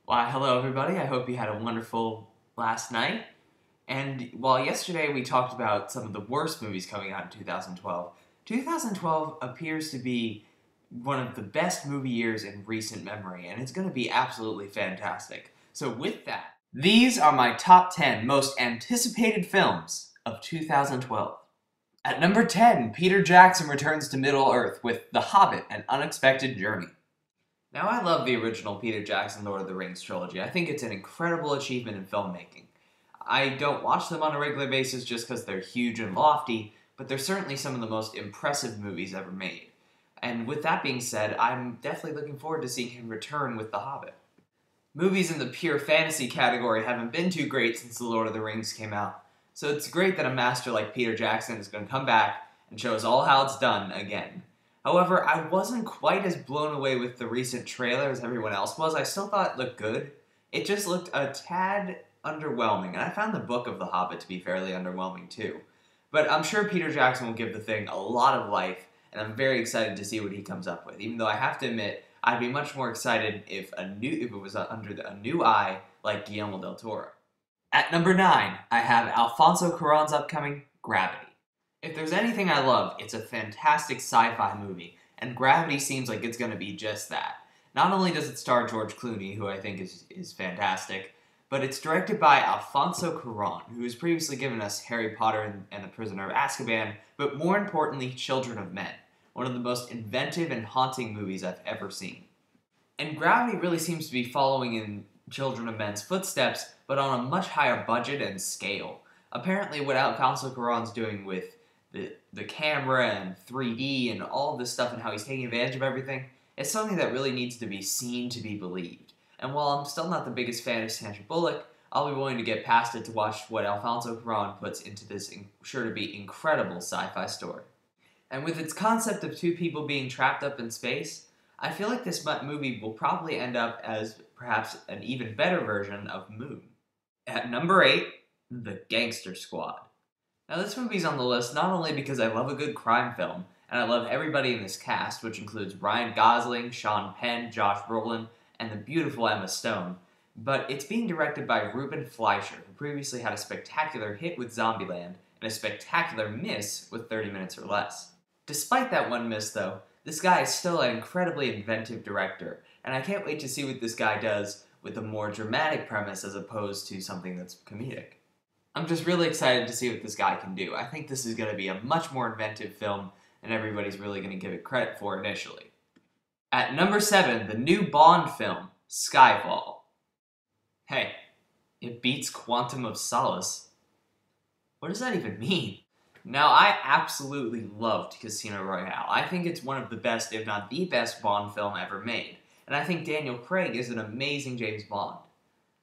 Why, hello everybody. I hope you had a wonderful last night. And while yesterday we talked about some of the worst movies coming out in 2012, 2012 appears to be one of the best movie years in recent memory, and it's going to be absolutely fantastic. So with that, these are my top 10 most anticipated films of 2012. At number 10, Peter Jackson returns to Middle-earth with The Hobbit: An Unexpected Journey. Now, I love the original Peter Jackson Lord of the Rings trilogy. I think it's an incredible achievement in filmmaking. I don't watch them on a regular basis just because they're huge and lofty, but they're certainly some of the most impressive movies ever made. And with that being said, I'm definitely looking forward to seeing him return with The Hobbit. Movies in the pure fantasy category haven't been too great since The Lord of the Rings came out, so it's great that a master like Peter Jackson is going to come back and show us all how it's done again. However, I wasn't quite as blown away with the recent trailer as everyone else was. I still thought it looked good. It just looked a tad underwhelming, and I found the book of The Hobbit to be fairly underwhelming too. But I'm sure Peter Jackson will give the thing a lot of life, and I'm very excited to see what he comes up with, even though I have to admit, I'd be much more excited if it was under a new eye like Guillermo del Toro. At number 9, I have Alfonso Cuarón's upcoming Gravity. If there's anything I love, it's a fantastic sci-fi movie, and Gravity seems like it's going to be just that. Not only does it star George Clooney, who I think is fantastic, but it's directed by Alfonso Cuarón, who has previously given us Harry Potter and the Prisoner of Azkaban, but more importantly, Children of Men, one of the most inventive and haunting movies I've ever seen. And Gravity really seems to be following in Children of Men's footsteps, but on a much higher budget and scale. Apparently, what Alfonso Cuarón's doing with the camera and 3D and all of this stuff and how he's taking advantage of everything, it's something that really needs to be seen to be believed. And while I'm still not the biggest fan of Sandra Bullock, I'll be willing to get past it to watch what Alfonso Cuarón puts into this sure-to-be incredible sci-fi story. And with its concept of two people being trapped up in space, I feel like this movie will probably end up as perhaps an even better version of Moon. At number 8, The Gangster Squad. Now, this movie's on the list not only because I love a good crime film, and I love everybody in this cast, which includes Ryan Gosling, Sean Penn, Josh Brolin, and the beautiful Emma Stone, but it's being directed by Ruben Fleischer, who previously had a spectacular hit with Zombieland and a spectacular miss with 30 Minutes or Less. Despite that one miss, though, this guy is still an incredibly inventive director, and I can't wait to see what this guy does with a more dramatic premise as opposed to something that's comedic. I'm just really excited to see what this guy can do. I think this is going to be a much more inventive film than everybody's really going to give it credit for initially. At number 7, the new Bond film, Skyfall. Hey, it beats Quantum of Solace. What does that even mean? Now, I absolutely loved Casino Royale. I think it's one of the best, if not the best, Bond film ever made. And I think Daniel Craig is an amazing James Bond.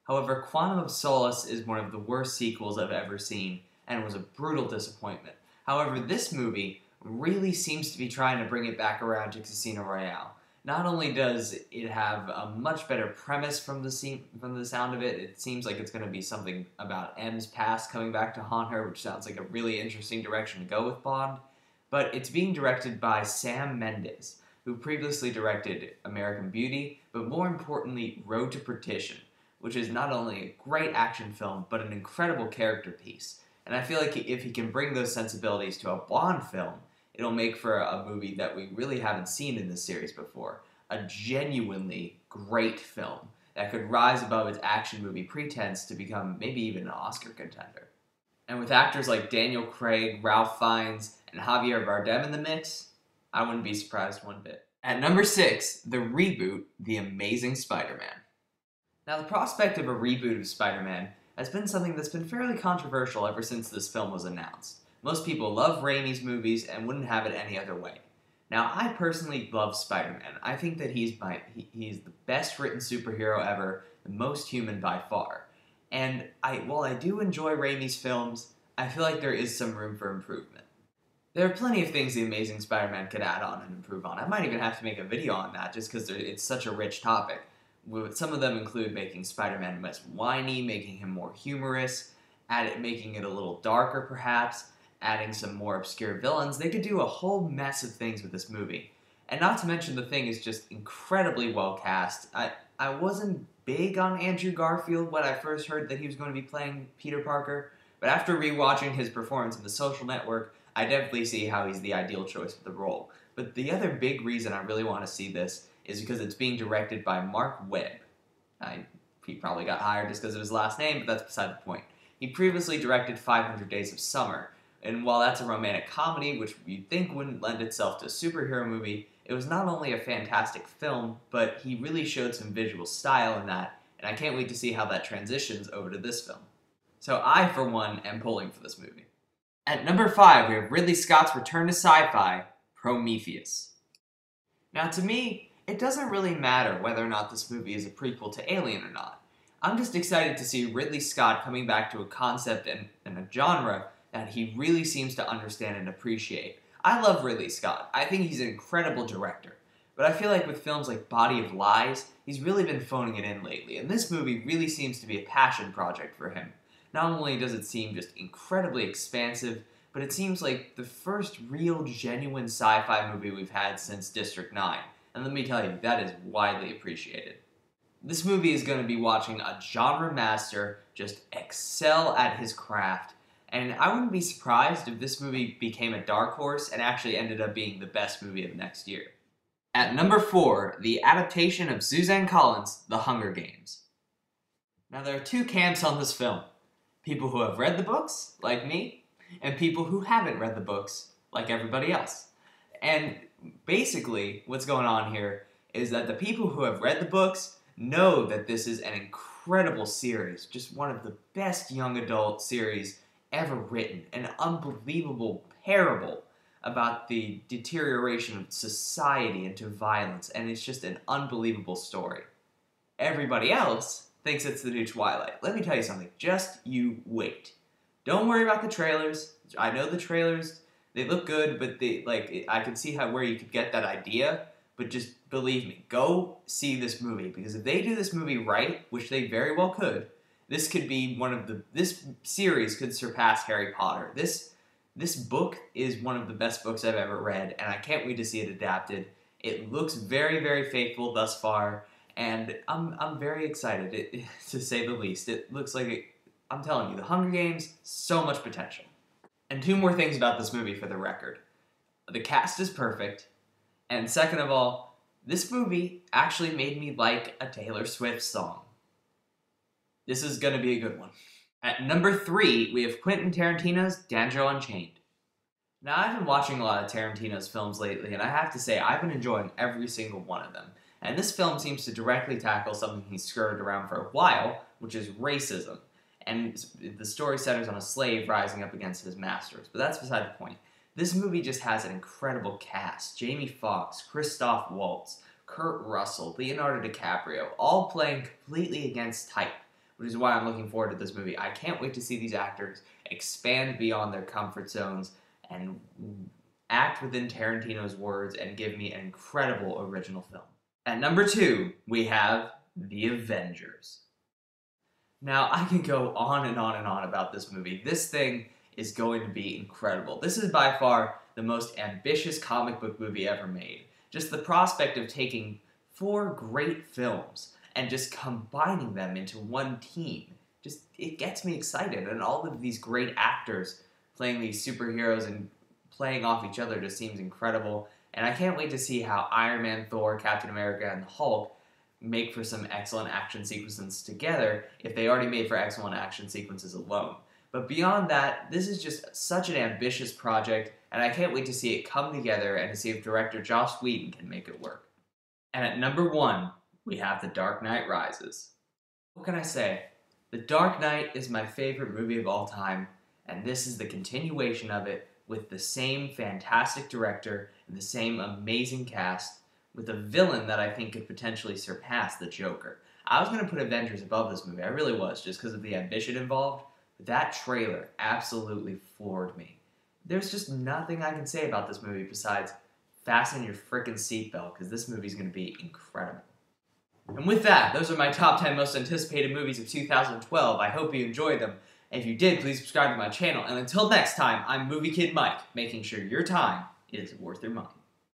However, Quantum of Solace is one of the worst sequels I've ever seen, and was a brutal disappointment. However, this movie really seems to be trying to bring it back around to Casino Royale. Not only does it have a much better premise from the sound of it, it seems like it's going to be something about M's past coming back to haunt her, which sounds like a really interesting direction to go with Bond, but it's being directed by Sam Mendes, who previously directed American Beauty, but more importantly, Road to Perdition, which is not only a great action film, but an incredible character piece. And I feel like if he can bring those sensibilities to a Bond film, it'll make for a movie that we really haven't seen in this series before. A genuinely great film that could rise above its action movie pretense to become maybe even an Oscar contender. And with actors like Daniel Craig, Ralph Fiennes, and Javier Bardem in the mix, I wouldn't be surprised one bit. At number 6, the reboot, The Amazing Spider-Man. Now, the prospect of a reboot of Spider-Man has been something that's been fairly controversial ever since this film was announced. Most people love Raimi's movies and wouldn't have it any other way. Now, I personally love Spider-Man. I think that he's the best written superhero ever, the most human by far. And while I do enjoy Raimi's films, I feel like there is some room for improvement. There are plenty of things The Amazing Spider-Man could add on and improve on. I might even have to make a video on that just because it's such a rich topic. Some of them include making Spider-Man less whiny, making him more humorous, making it a little darker perhaps, adding some more obscure villains. They could do a whole mess of things with this movie. And not to mention the thing is just incredibly well cast. I wasn't big on Andrew Garfield when I first heard that he was going to be playing Peter Parker, but after rewatching his performance in The Social Network, I definitely see how he's the ideal choice for the role. But the other big reason I really want to see this is because it's being directed by Mark Webb. He probably got hired just because of his last name, but that's beside the point. He previously directed 500 Days of Summer, and while that's a romantic comedy, which you'd think wouldn't lend itself to a superhero movie, it was not only a fantastic film, but he really showed some visual style in that, and I can't wait to see how that transitions over to this film. So I, for one, am pulling for this movie. At number 5, we have Ridley Scott's return to sci-fi, Prometheus. Now to me, it doesn't really matter whether or not this movie is a prequel to Alien or not. I'm just excited to see Ridley Scott coming back to a concept and a genre that he really seems to understand and appreciate. I love Ridley Scott. I think he's an incredible director. But I feel like with films like Body of Lies, he's really been phoning it in lately, and this movie really seems to be a passion project for him. Not only does it seem just incredibly expansive, but it seems like the first real, genuine sci-fi movie we've had since District 9. And let me tell you, that is widely appreciated. This movie is going to be watching a genre master just excel at his craft, and I wouldn't be surprised if this movie became a dark horse and actually ended up being the best movie of next year. At number 4, the adaptation of Suzanne Collins' The Hunger Games. Now there are two camps on this film. People who have read the books, like me, and people who haven't read the books, like everybody else. And basically, what's going on here is that the people who have read the books know that this is an incredible series, just one of the best young adult series ever written, an unbelievable parable about the deterioration of society into violence, and it's just an unbelievable story. Everybody else thinks it's the new Twilight. Let me tell you something, just you wait. Don't worry about the trailers. I know the trailers, they look good, but I can see where you could get that idea, but just believe me, go see this movie, because if they do this movie right, which they very well could, this could be this series could surpass Harry Potter. This book is one of the best books I've ever read, and I can't wait to see it adapted. It looks very, very faithful thus far, and I'm very excited, to say the least. It looks like, I'm telling you, The Hunger Games, so much potential. And two more things about this movie for the record. The cast is perfect, and second of all, this movie actually made me like a Taylor Swift song. This is going to be a good one. At number 3, we have Quentin Tarantino's Django Unchained. Now, I've been watching a lot of Tarantino's films lately, and I have to say, I've been enjoying every single one of them. And this film seems to directly tackle something he's skirted around for a while, which is racism. And the story centers on a slave rising up against his masters, but that's beside the point. This movie just has an incredible cast. Jamie Foxx, Christoph Waltz, Kurt Russell, Leonardo DiCaprio, all playing completely against type, which is why I'm looking forward to this movie. I can't wait to see these actors expand beyond their comfort zones and act within Tarantino's words and give me an incredible original film. At number 2, we have The Avengers. Now, I can go on and on and on about this movie. This thing is going to be incredible. This is by far the most ambitious comic book movie ever made. Just the prospect of taking 4 great films and just combining them into one team, it gets me excited. And all of these great actors playing these superheroes and playing off each other just seems incredible. And I can't wait to see how Iron Man, Thor, Captain America, and the Hulk make for some excellent action sequences together if they already made for excellent action sequences alone. But beyond that, this is just such an ambitious project, and I can't wait to see it come together and to see if director Joss Whedon can make it work. And at number 1, we have The Dark Knight Rises. What can I say? The Dark Knight is my favorite movie of all time, and this is the continuation of it with the same fantastic director and the same amazing cast, with a villain that I think could potentially surpass the Joker. I was going to put Avengers above this movie, I really was, just because of the ambition involved, but that trailer absolutely floored me. There's just nothing I can say about this movie besides fasten your frickin' seatbelt, because this movie's going to be incredible. And with that, those are my top 10 most anticipated movies of 2012. I hope you enjoyed them. And if you did, please subscribe to my channel. And until next time, I'm Movie Kid Mike, making sure your time is worth your money.